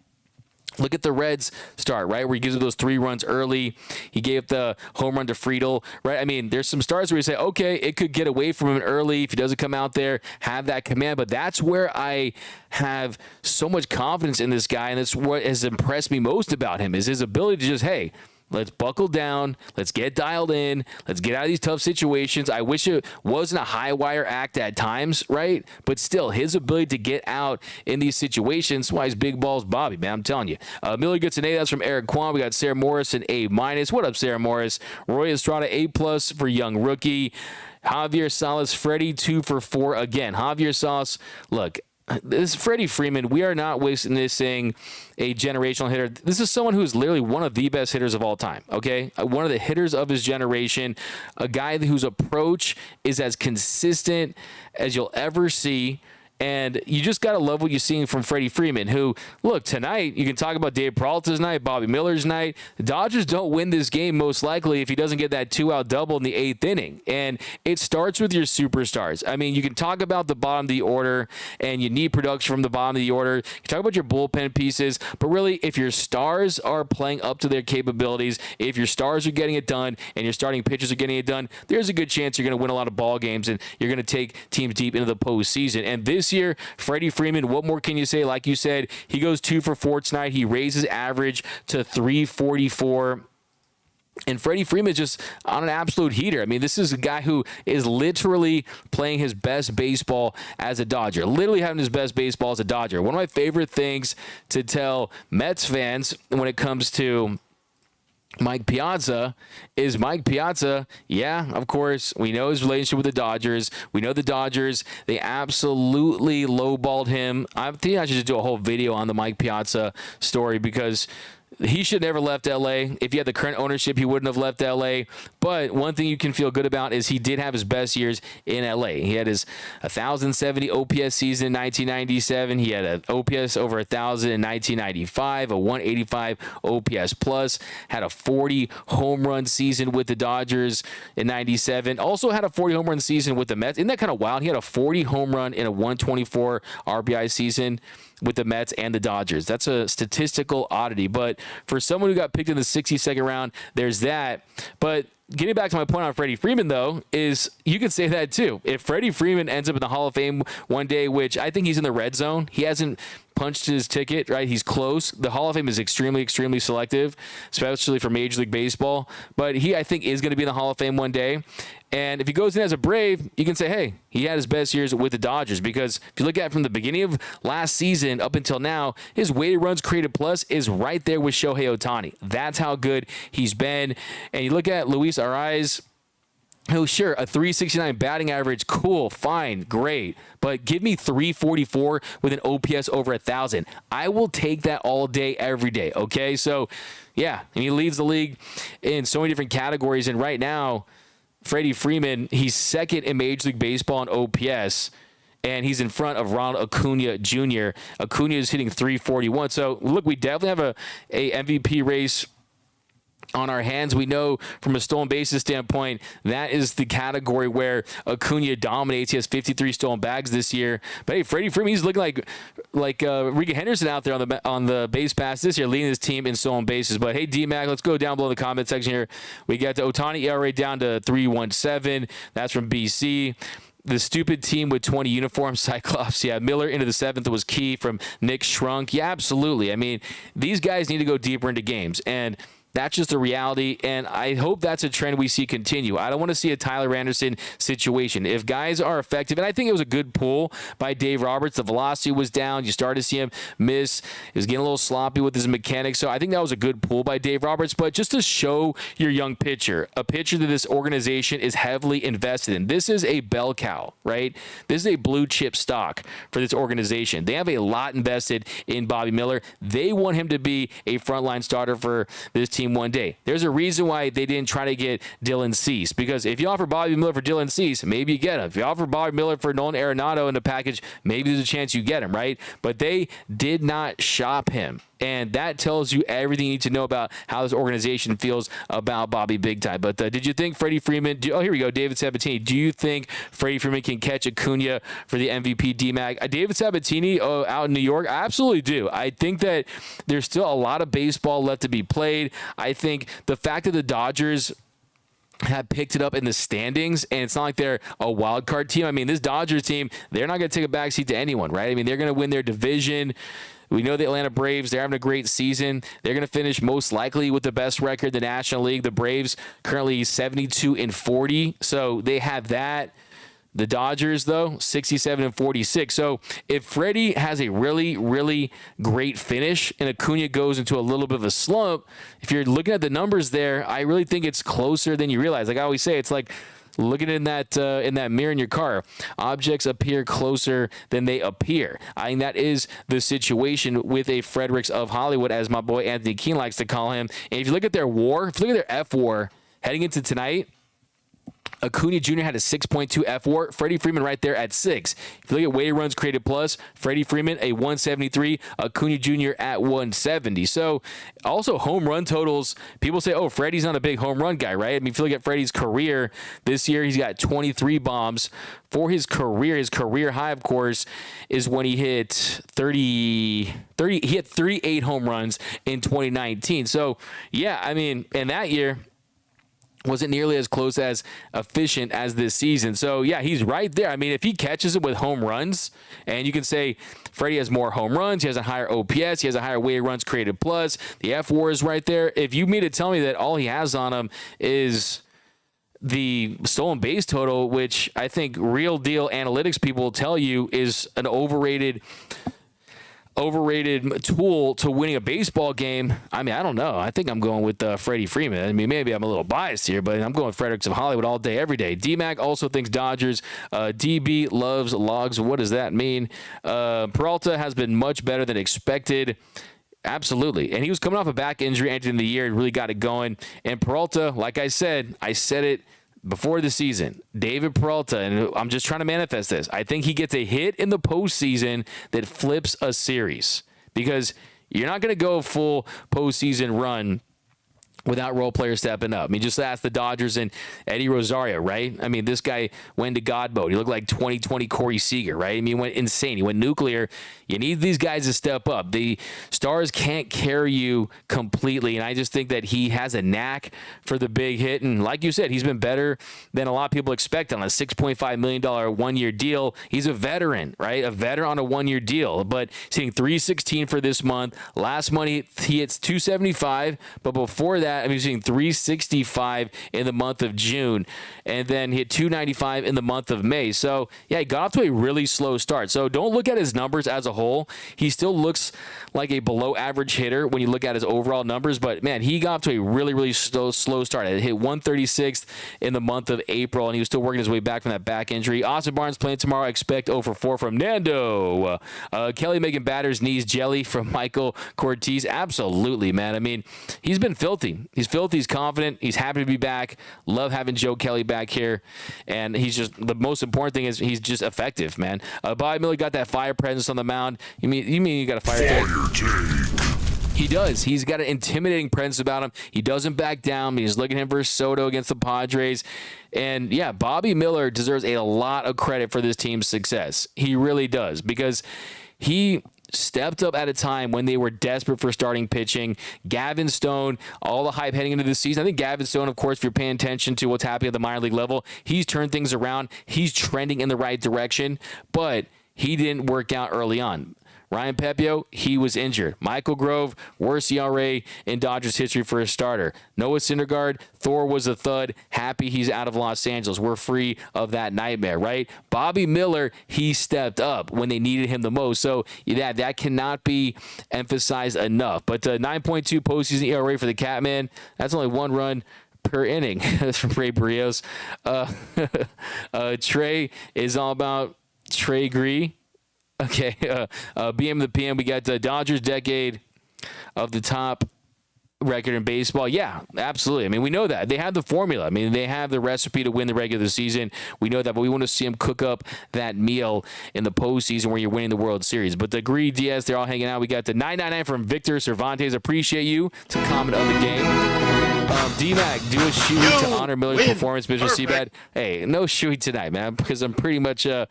look at the Reds start, right, where he gives up those 3 runs early. He gave the home run to Friedel, right? I mean, there's some starts where you say, okay, it could get away from him early if he doesn't come out there, have that command. But that's where I have so much confidence in this guy, and that's what has impressed me most about him is his ability to just, hey, let's buckle down. Let's get dialed in. Let's get out of these tough situations. I wish it wasn't a high wire act at times, right? But still, his ability to get out in these situations, why he's big balls Bobby, man. I'm telling you. Miller gets an A. That's from Eric Kwan. We got Sarah Morris an A-. What up, Sarah Morris? Roy Estrada, A+ for young rookie. Javier Salas, Freddie, 2 for 4 again. Javier Salas, look, this Freddie Freeman, we are not witnessing a generational hitter. This is someone who is literally one of the best hitters of all time, okay? One of the hitters of his generation, a guy whose approach is as consistent as you'll ever see. And you just got to love what you're seeing from Freddie Freeman, who, look, tonight, you can talk about Dave Peralta's night, Bobby Miller's night. The Dodgers don't win this game most likely if he doesn't get that 2-out double in the 8th inning. And it starts with your superstars. I mean, you can talk about the bottom of the order, and you need production from the bottom of the order. You can talk about your bullpen pieces, but really, if your stars are playing up to their capabilities, if your stars are getting it done, and your starting pitchers are getting it done, there's a good chance you're going to win a lot of ball games, and you're going to take teams deep into the postseason. And this year, Freddie Freeman, what more can you say? Like you said, he goes 2 for 4 tonight. He raises average to 344. And Freddie Freeman is just on an absolute heater. I mean, this is a guy who is literally playing his best baseball as a Dodger, literally having his best baseball as a Dodger. One of my favorite things to tell Mets fans when it comes to Mike Piazza is Mike Piazza. Yeah, of course, we know his relationship with the Dodgers. We know the Dodgers, they absolutely lowballed him. I think I should just do a whole video on the Mike Piazza story because he should never left L.A. If he had the current ownership, he wouldn't have left L.A. But one thing you can feel good about is he did have his best years in L.A. He had his 1,070 OPS season in 1997. He had an OPS over 1,000 in 1995, a 185 OPS plus, had a 40 home run season with the Dodgers in 97. Also had a 40 home run season with the Mets. Isn't that kind of wild? He had a 40 home run in a 124 RBI season with the Mets and the Dodgers. That's a statistical oddity. But for someone who got picked in the 62nd round, there's that. But getting back to my point on Freddie Freeman, though, is you could say that too. If Freddie Freeman ends up in the Hall of Fame one day, which I think he's in the red zone, he hasn't punched his ticket, right? He's close. The Hall of Fame is extremely, extremely selective, especially for Major League Baseball. But he, I think, is going to be in the Hall of Fame one day. And if he goes in as a Brave, you can say, hey, he had his best years with the Dodgers. Because if you look at it from the beginning of last season up until now, his weighted runs created plus is right there with Shohei Ohtani. That's how good he's been. And you look at Luis Ariz, who, sure, a 369 batting average, cool, fine, great. But give me 344 with an OPS over 1,000. I will take that all day, every day, okay? So, yeah, and he leads the league in so many different categories. And right now, Freddie Freeman, he's second in Major League Baseball in OPS, and he's in front of Ronald Acuna Jr. Acuna is hitting 341. So, look, we definitely have a MVP race on our hands. We know from a stolen bases standpoint, that is the category where Acuna dominates. He has 53 stolen bags this year. But hey, Freddie Freeman, he's looking like Ricky Henderson out there on the base pass this year, leading his team in stolen bases. But hey, D-Mac, let's go down below the comment section here. We got the Ohtani ERA down to 3.17. That's from BC. The stupid team with 20 uniforms, Cyclops. Yeah, Miller into the 7th was key from Nick Shrunk. Yeah, absolutely. I mean, these guys need to go deeper into games. And that's just the reality, and I hope that's a trend we see continue. I don't want to see a Tyler Anderson situation. If guys are effective, and I think it was a good pull by Dave Roberts. The velocity was down. You started to see him miss. He was getting a little sloppy with his mechanics, so I think that was a good pull by Dave Roberts. But just to show your young pitcher, a pitcher that this organization is heavily invested in. This is a bell cow, right? This is a blue chip stock for this organization. They have a lot invested in Bobby Miller. They want him to be a frontline starter for this team one day. There's a reason why they didn't try to get Dylan Cease, because if you offer Bobby Miller for Dylan Cease, maybe you get him. If you offer Bobby Miller for Nolan Arenado in the package, maybe there's a chance you get him, right? But they did not shop him. And that tells you everything you need to know about how this organization feels about Bobby Big Time. But did you think Freddie Freeman, here we go, David Sabatini. Do you think Freddie Freeman can catch Acuna for the MVP D-Mag? David Sabatini out in New York? I absolutely do. I think that there's still a lot of baseball left to be played. I think the fact that the Dodgers have picked it up in the standings, and it's not like they're a wild card team. I mean, this Dodgers team, they're not going to take a backseat to anyone, right? I mean, they're going to win their division. We know the Atlanta Braves, they're having a great season. They're going to finish most likely with the best record in the National League. The Braves currently 72-40, so they have that. The Dodgers, though, 67-46. So if Freddie has a really, really great finish and Acuna goes into a little bit of a slump, if you're looking at the numbers there, I really think it's closer than you realize. Like I always say, it's like looking in that mirror in your car, objects appear closer than they appear. I think that is the situation with a Fredericks of Hollywood, as my boy Anthony Keene likes to call him. And if you look at their WAR, if you look at their F-WAR heading into tonight, Acuna Jr. had a 6.2 F-WAR. Freddie Freeman right there at 6. If you look at weighted runs created plus, Freddie Freeman a 173, Acuna Jr. at 170. So also home run totals. People say, oh, Freddie's not a big home run guy, right? I mean, if you look at Freddie's career this year, he's got 23 bombs. For his career high, of course, is when he hit 30. He hit 38 home runs in 2019. So, yeah, I mean, in that year, wasn't nearly as close as efficient as this season. So, yeah, he's right there. I mean, if he catches it with home runs, and you can say Freddie has more home runs, he has a higher OPS, he has a higher weighted runs created plus, the F-WAR is right there. If you mean to tell me that all he has on him is the stolen base total, which I think real deal analytics people will tell you is an overrated tool to winning a baseball game. I mean, I don't know. I think I'm going with Freddie Freeman. I mean, maybe I'm a little biased here, but I'm going with Fredericks of Hollywood all day, every day. D-Mac also thinks Dodgers. DB loves logs. What does that mean? Peralta has been much better than expected. Absolutely. And he was coming off a back injury entering the year and really got it going. And Peralta, like I said it before the season, David Peralta, and I'm just trying to manifest this. I think he gets a hit in the postseason that flips a series, because you're not going to go full postseason run without role players stepping up. I mean, just ask the Dodgers and Eddie Rosario, right? I mean, this guy went to God mode. He looked like 2020 Corey Seager, right? I mean, he went insane. He went nuclear. You need these guys to step up. The stars can't carry you completely, and I just think that he has a knack for the big hit. And like you said, he's been better than a lot of people expect on a $6.5 million one-year deal. He's a veteran, right? A veteran on a one-year deal, but he's hitting .316 for this month. Last month, he hits .275, but before that, I mean, he's hitting .365 in the month of June, and then hit .295 in the month of May. So, yeah, he got off to a really slow start. So don't look at his numbers as a whole. He still looks like a below-average hitter when you look at his overall numbers, but, man, he got off to a really, really slow start. It hit 136th in the month of April, and he was still working his way back from that back injury. Austin Barnes playing tomorrow. Expect 0 for 4 from Nando. Kelly making batter's knees jelly from Michael Cortez. Absolutely, man. I mean, he's been filthy. He's filthy. He's confident. He's happy to be back. Love having Joe Kelly back here. And he's just, the most important thing is he's just effective, man. Bobby Miller got that fire presence on the mound. You mean you got a fire take? He does. He's got an intimidating presence about him. He doesn't back down. He's looking at him versus Soto against the Padres. And, yeah, Bobby Miller deserves a lot of credit for this team's success. He really does, because he stepped up at a time when they were desperate for starting pitching. Gavin Stone, all the hype heading into the season. I think Gavin Stone, of course, if you're paying attention to what's happening at the minor league level, he's turned things around. He's trending in the right direction, but he didn't work out early on. Ryan Pepio, he was injured. Michael Grove, worst ERA in Dodgers history for a starter. Noah Syndergaard, Thor was a thud. Happy he's out of Los Angeles. We're free of that nightmare, right? Bobby Miller, he stepped up when they needed him the most. So, yeah, that cannot be emphasized enough. But 9.2 postseason ERA for the Catman. That's only one run per inning. That's from Ray Barrios. Trey is all about Trey Gree. Okay, BM the PM, we got the Dodgers decade of the top record in baseball. Yeah, absolutely. I mean, we know that. They have the formula. I mean, they have the recipe to win the regular season. We know that, but we want to see them cook up that meal in the postseason where you're winning the World Series. But the Gree, Diaz, they're all hanging out. We got the 999 from Victor Cervantes. Appreciate you to comment on the game. D-Mac, do a shoey to honor Miller's performance, Mr. Seabad. Hey, no shoey tonight, man, because I'm pretty much no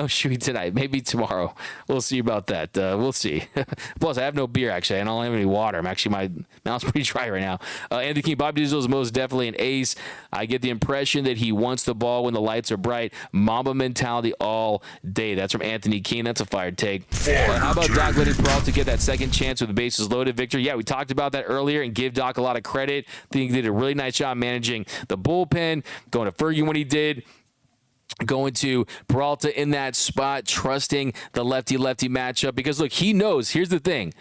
shoey tonight. Maybe tomorrow. We'll see about that. We'll see. Plus, I have no beer, actually. I don't have any water. I'm actually, my mouth's pretty dry right now. Anthony King, Bob Diesel is most definitely an ace. I get the impression that he wants the ball when the lights are bright. Mamba mentality all day. That's from Anthony King. That's a fire take. How about Doc letting Peralta get that second chance with the bases loaded? Victor, yeah, we talked about that earlier and give Doc a lot of credit. I think he did a really nice job managing the bullpen, going to Ferguson when he did. Going to Peralta in that spot, trusting the lefty-lefty matchup. Because, look, he knows, here's the thing.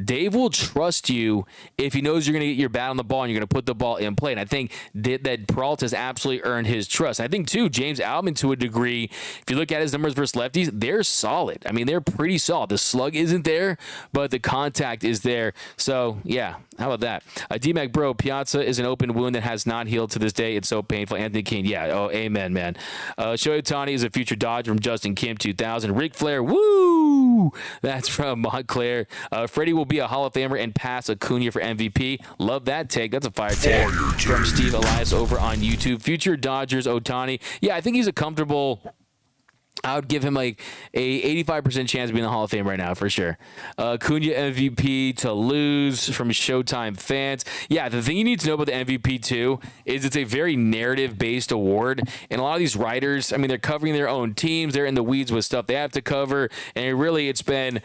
Dave will trust you if he knows you're going to get your bat on the ball and you're going to put the ball in play. And I think that Peralta has absolutely earned his trust. I think, too, James Outman, to a degree, if you look at his numbers versus lefties, they're solid. I mean, they're pretty solid. The slug isn't there, but the contact is there. So, yeah, how about that? D-Mac, bro, Piazza is an open wound that has not healed to this day. It's so painful. Anthony King, yeah, oh, amen, man. Shohei Ohtani is a future Dodger from Justin Kim 2000. Ric Flair, woo! That's from Montclair. Freddie will be a Hall of Famer and pass Acuna for MVP. Love that take. That's a fire take from Steve Elias over on YouTube. Future Dodgers, Ohtani. Yeah, I think he's a comfortable... I would give him like a 85% chance of being in the Hall of Fame right now, for sure. Acuna MVP to lose from Showtime fans. Yeah, the thing you need to know about the MVP, too, is it's a very narrative-based award. And a lot of these writers, I mean, they're covering their own teams. They're in the weeds with stuff they have to cover. And really, it's been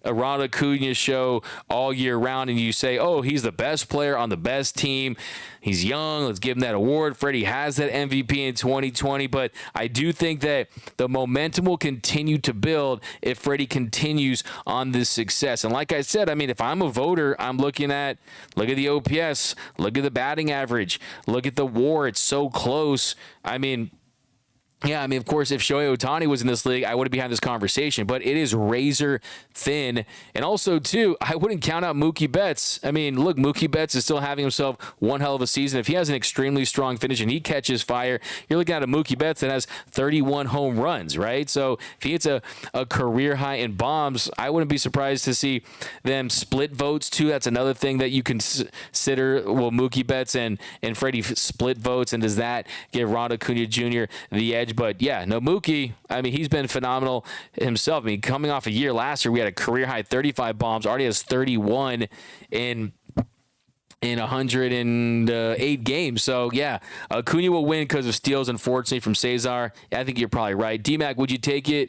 a Ronald Acuna show all year round, and you say, oh, he's the best player on the best team. He's young. Let's give him that award. Freddie has that MVP in 2020, but I do think that the momentum will continue to build if Freddie continues on this success. And like I said, I mean, if I'm a voter, I'm look at the OPS, look at the batting average, look at the WAR. It's so close. I mean, yeah, I mean, of course, if Shohei Ohtani was in this league, I wouldn't be having this conversation, but it is razor thin. And also, too, I wouldn't count out Mookie Betts. I mean, look, Mookie Betts is still having himself one hell of a season. If he has an extremely strong finish and he catches fire, you're looking at a Mookie Betts that has 31 home runs, right? So if he hits a career high in bombs, I wouldn't be surprised to see them split votes, too. That's another thing that you consider. Well, Mookie Betts and Freddie split votes, and does that give Ron Acuna Jr. the edge? But yeah, no, Mookie, I mean, he's been phenomenal himself. I mean, coming off a year last year, we had a career high 35 bombs, already has 31 in 108 games. So yeah, Acuna will win because of steals, unfortunately, from Cesar. I think you're probably right. D-Mac, would you take it?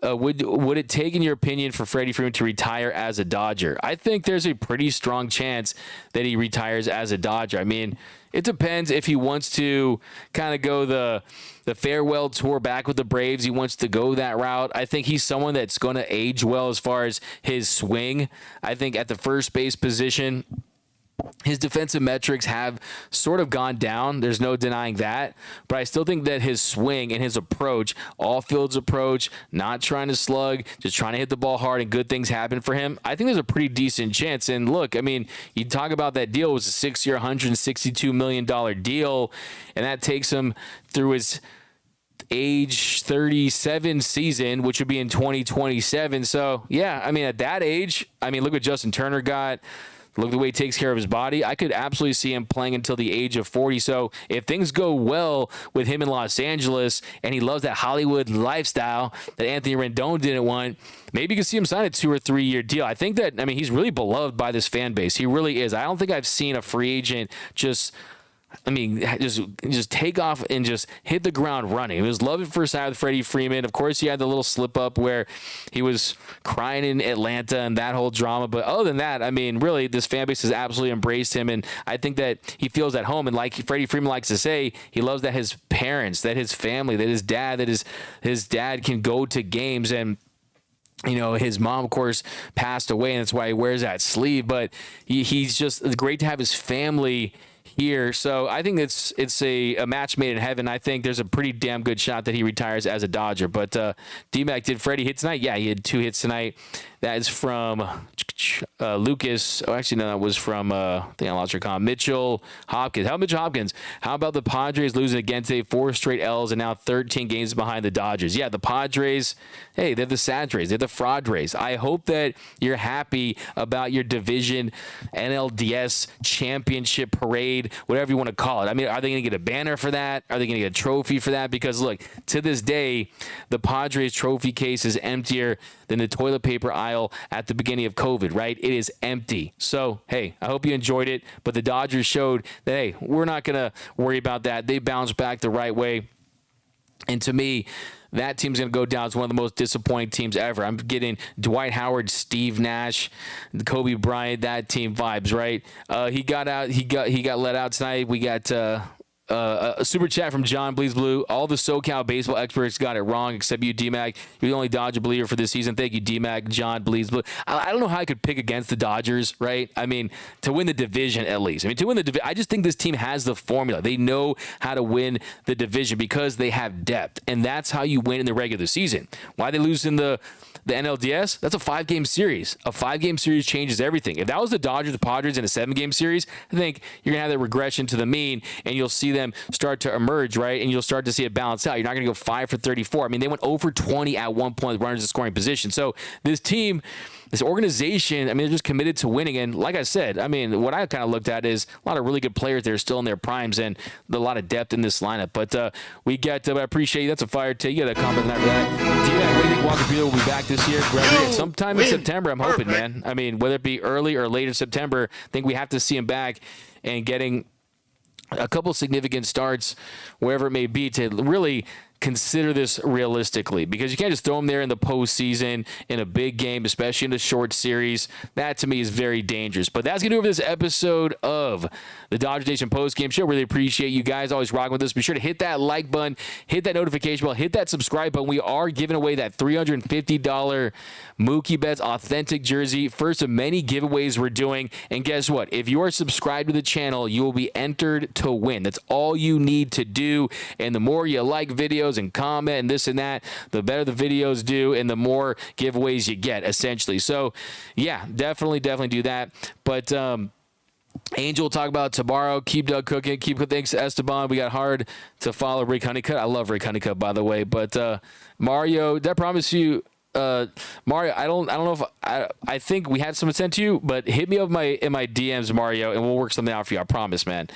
Would it take, in your opinion, for Freddie Freeman to retire as a Dodger? I think there's a pretty strong chance that he retires as a Dodger. I mean, it depends if he wants to kind of go the farewell tour back with the Braves. He wants to go that route. I think he's someone that's going to age well as far as his swing. I think at the first base position, his defensive metrics have sort of gone down. There's no denying that. But I still think that his swing and his approach, all fields approach, not trying to slug, just trying to hit the ball hard and good things happen for him, I think there's a pretty decent chance. And look, I mean, you talk about that deal. It was a 6-year, $162 million deal, and that takes him through his age 37 season, which would be in 2027. So, yeah, I mean, at that age, I mean, look what Justin Turner got. Look at the way he takes care of his body. I could absolutely see him playing until the age of 40. So if things go well with him in Los Angeles and he loves that Hollywood lifestyle that Anthony Rendon didn't want, maybe you can see him sign a 2 or 3 year deal. I think that, I mean, he's really beloved by this fan base. He really is. I don't think I've seen a free agent just take off and just hit the ground running. It was love at first sight with Freddie Freeman. Of course, he had the little slip up where he was crying in Atlanta and that whole drama. But other than that, I mean, really, this fan base has absolutely embraced him. And I think that he feels at home. And like Freddie Freeman likes to say, he loves that his parents, that his family, that his dad can go to games. And you know, his mom, of course, passed away, and that's why he wears that sleeve. But he's just great to have his family here. So I think it's a match made in heaven. I think there's a pretty damn good shot that he retires as a Dodger. But D-Mac, did Freddie hit tonight? Yeah, he had 2 hits tonight. That is from Lucas. Oh, actually, no, that was from, I think I lost your comment. Mitchell Hopkins. How about the Padres losing again today? 4 straight L's and now 13 games behind the Dodgers. Yeah, the Padres, hey, they're the Sadres. They're the Fraudres. I hope that you're happy about your division NLDS championship parade, whatever you want to call it. I mean, are they going to get a banner for that? Are they going to get a trophy for that? Because, look, to this day, the Padres trophy case is emptier than the toilet paper aisle at the beginning of COVID, right? It is empty. So, hey, I hope you enjoyed it. But the Dodgers showed that, hey, we're not going to worry about that. They bounced back the right way. And to me, that team's going to go down as one of the most disappointing teams ever. I'm getting Dwight Howard, Steve Nash, Kobe Bryant, that team vibes, right? He got let out tonight. We got A super chat from John Bleeds Blue. All the SoCal baseball experts got it wrong except you, D-Mac. You're the only Dodger believer for this season. Thank you, D-Mac. John Bleeds Blue. I don't know how I could pick against the Dodgers, right? I mean, to win the division at least. I mean, to win the division, I just think this team has the formula. They know how to win the division because they have depth, and that's how you win in the regular season. Why they lose in the NLDS? That's a 5-game series. A 5-game series changes everything. If that was the Dodgers, the Padres in a 7-game series, I think you're going to have that regression to the mean, and you'll see them start to emerge, right? And you'll start to see it balance out. You're not going to go 5 for 34. I mean, they went 0 for 20 at one point with runners in scoring position. So this team, this organization, I mean, they're just committed to winning. And like I said, I mean, what I kind of looked at is a lot of really good players that are still in their primes and a lot of depth in this lineup. But I appreciate you. That's a fire take. You got a comment after that. D-Mac, what do you think Walker Buehler will be back this year? Gregory, sometime in September, I'm hoping, man. I mean, whether it be early or late in September, I think we have to see him back and getting a couple significant starts, wherever it may be, to really consider this realistically, because you can't just throw him there in the postseason in a big game, especially in a short series. That to me is very dangerous. But that's going to do it for this episode of the Dodger Nation Postgame Show. Really appreciate you guys always rocking with us. Be sure to hit that like button, hit that notification bell, hit that subscribe button. We are giving away that $350 Mookie Betts authentic jersey. First of many giveaways we're doing. And guess what? If you are subscribed to the channel, you will be entered to win. That's all you need to do. And the more you like videos and comment and this and that, the better the videos do and the more giveaways you get, essentially. So yeah, definitely do that. But Angel will talk about tomorrow. Keep Doug cooking. Keep thanks to Esteban. We got hard to follow Rick Honeycutt. I love Rick Honeycutt, by the way. But Mario, did I promise you? Mario, I don't know if I think we had someone sent to you, but hit me up in my DMs, Mario, and we'll work something out for you. I promise, man.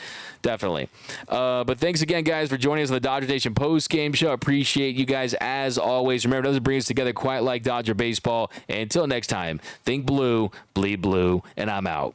Definitely. But thanks again, guys, for joining us on the Dodger Nation Post Game Show. Appreciate you guys as always. Remember, it doesn't bring us together quite like Dodger baseball. And until next time, think blue, bleed blue, and I'm out.